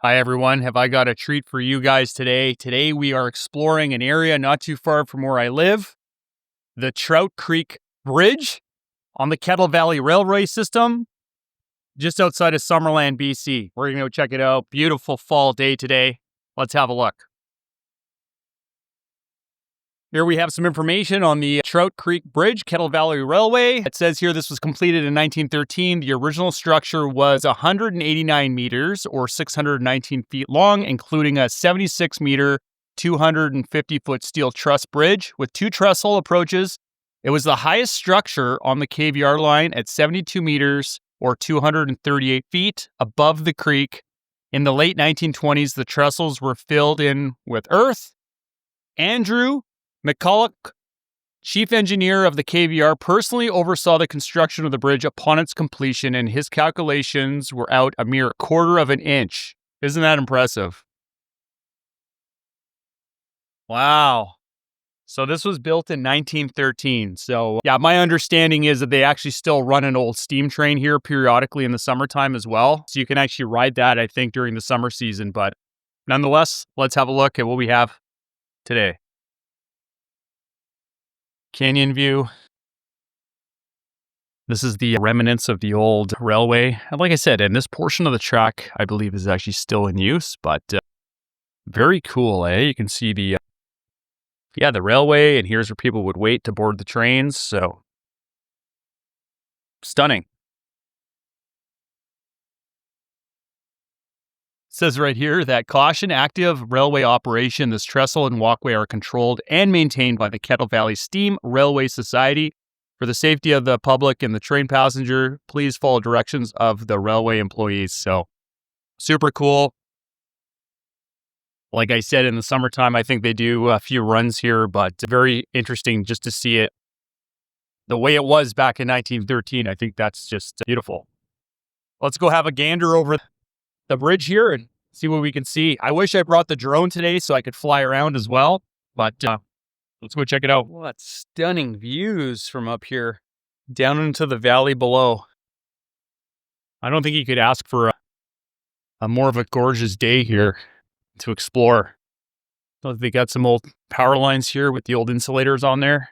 Hi everyone, have I got a treat for you guys today? Today we are exploring an area not too far from where I live, the Trout Creek Bridge on the Kettle Valley Railway system, just outside of Summerland, BC. We're gonna go check it out. Beautiful fall day today. Let's have a look. Here we have some information on the Trout Creek Bridge, Kettle Valley Railway. It says here this was completed in 1913. The original structure was 189 meters or 619 feet long, including a 76 meter, 250 foot steel truss bridge with two trestle approaches. It was the highest structure on the KVR line at 72 meters or 238 feet above the creek. In the late 1920s, the trestles were filled in with earth. Andrew McCulloch, chief engineer of the KVR, personally oversaw the construction of the bridge upon its completion, and his calculations were out a mere quarter of an inch. Isn't that impressive? Wow. So this was built in 1913. So yeah, my understanding is that they actually still run an old steam train here periodically in the summertime as well. So you can actually ride that, I think, during the summer season. But nonetheless, let's have a look at what we have today. Canyon view. This is the remnants of the old railway. And like I said, and this portion of the track, I believe, is actually still in use, but very cool, eh? You can see the railway, and here's where people would wait to board the trains. So stunning. It says right here that caution, active railway operation. This trestle and walkway are controlled and maintained by the Kettle Valley Steam Railway Society. For the safety of the public and the train passenger, please follow directions of the railway employees. So super cool. Like I said, in the summertime, I think they do a few runs here, but very interesting just to see it the way it was back in 1913. I think that's just beautiful. Let's go have a gander over the bridge here and see what we can see. I wish I brought the drone today so I could fly around as well, but let's go check it out. What stunning views from up here down into the valley below. I don't think you could ask for a more of a gorgeous day here to explore. So they got some old power lines here with the old insulators on there.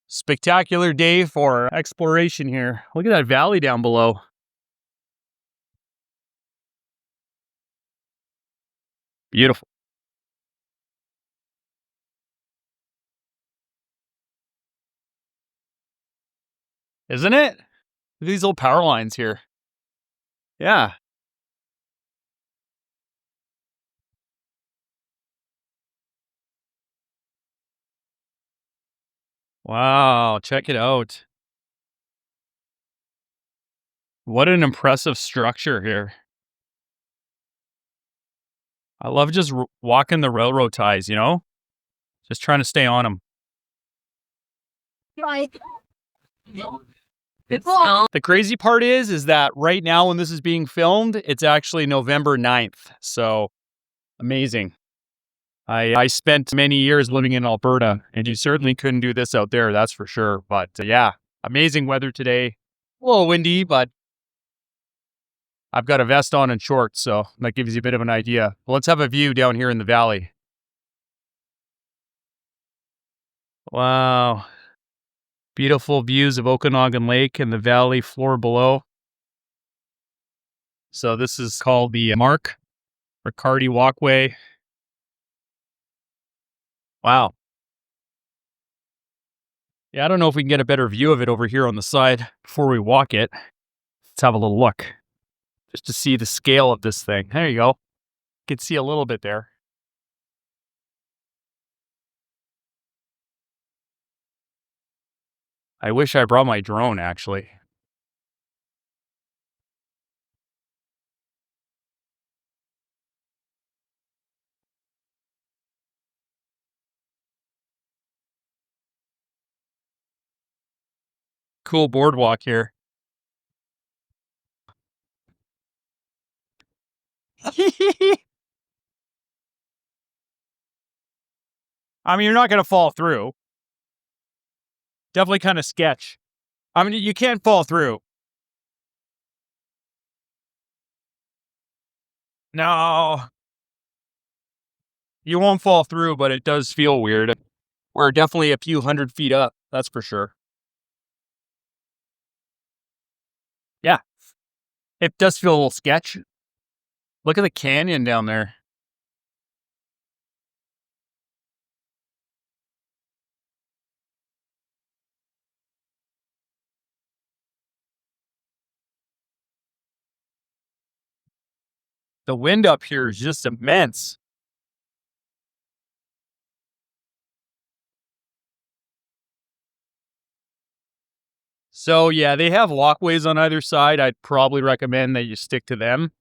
Spectacular day for exploration here. Look at that valley down below. Beautiful. Isn't it? Look at these old power lines here. Yeah. Wow, check it out. What an impressive structure here. I love just walking the railroad ties, just trying to stay on them. The crazy part is that right now when this is being filmed, it's actually November 9th. So amazing. I spent many years living in Alberta, and you certainly couldn't do this out there, that's for sure. But yeah, amazing weather today. A little windy, but I've got a vest on and shorts, so that gives you a bit of an idea. Well, let's have a view down here in the valley. Wow. Beautiful views of Okanagan Lake and the valley floor below. So this is called the Mark Riccardi Walkway. Wow. Yeah, I don't know if we can get a better view of it over here on the side before we walk it. Let's have a little look just to see the scale of this thing. There you go. You can see a little bit there. I wish I brought my drone, actually. Cool boardwalk here. I mean, you're not going to fall through. Definitely kind of sketch. I mean, you can't fall through. No, you won't fall through, but it does feel weird. We're definitely a few 100 feet up, that's for sure. Yeah, it does feel a little sketch. Look at the canyon down there. The wind up here is just immense. So yeah, they have walkways on either side. I'd probably recommend that you stick to them.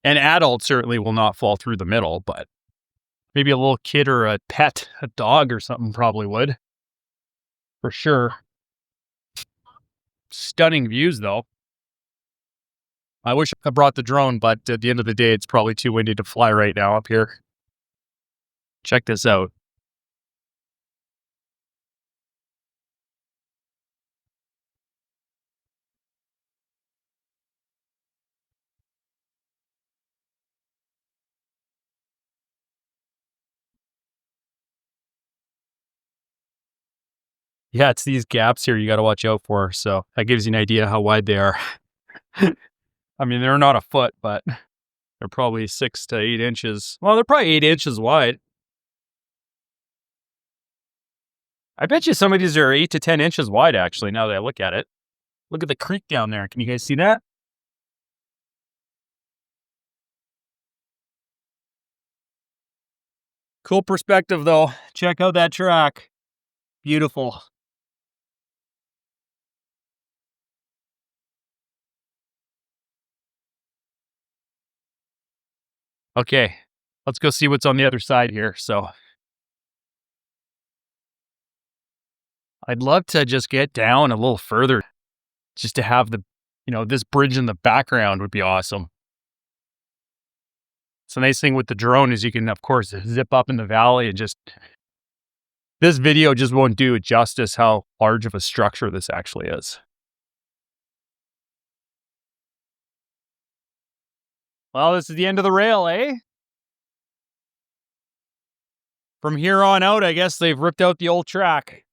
An adult certainly will not fall through the middle, but maybe a little kid or a pet, a dog or something probably would. For sure. Stunning views though. I wish I brought the drone, but at the end of the day, it's probably too windy to fly right now up here. Check this out. Yeah, it's these gaps here you got to watch out for. So that gives you an idea how wide they are. I mean, they're not a foot, but they're probably 6 to 8 inches. Well, they're probably 8 inches wide. I bet you some of these are 8 to 10 inches wide, actually, now that I look at it. Look at the creek down there. Can you guys see that? Cool perspective, though. Check out that track. Beautiful. Okay, let's go see what's on the other side here. So I'd love to just get down a little further just to have this bridge in the background would be awesome. So nice thing with the drone is you can, of course, zip up in the valley and this video just won't do it justice how large of a structure this actually is. Well, this is the end of the rail, eh? From here on out, I guess they've ripped out the old track.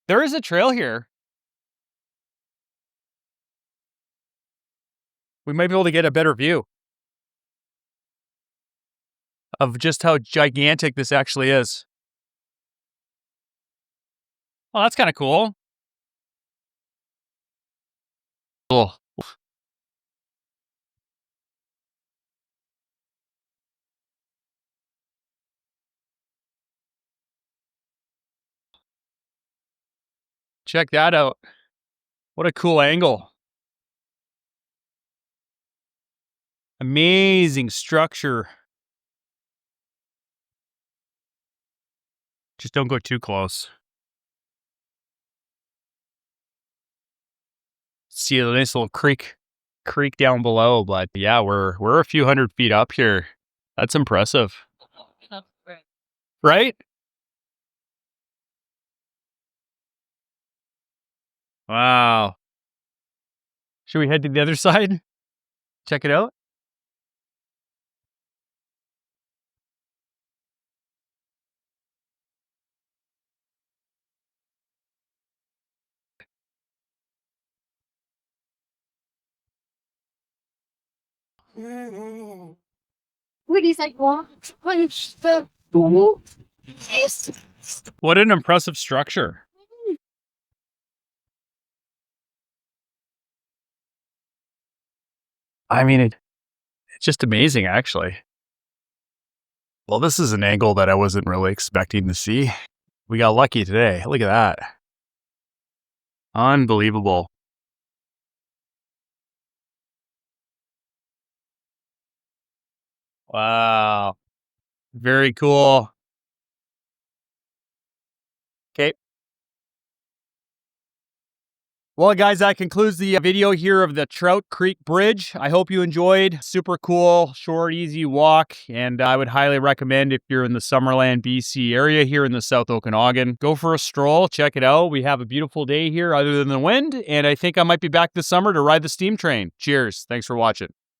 There is a trail here. We might be able to get a better view of just how gigantic this actually is. Oh, that's kind of cool. Cool. Check that out. What a cool angle. Amazing structure. Just don't go too close. See a nice little creek down below, but yeah, we're a few 100 feet up here. That's impressive. Right? Wow. Should we head to the other side? Check it out. What an impressive structure. I mean, it's just amazing, actually. Well, this is an angle that I wasn't really expecting to see. We got lucky today. Look at that. Unbelievable. Wow. Very cool. Okay. Well, guys, that concludes the video here of the Trout Creek Bridge. I hope you enjoyed. Super cool, short, easy walk. And I would highly recommend if you're in the Summerland, BC area here in the South Okanagan, go for a stroll, check it out. We have a beautiful day here other than the wind. And I think I might be back this summer to ride the steam train. Cheers. Thanks for watching.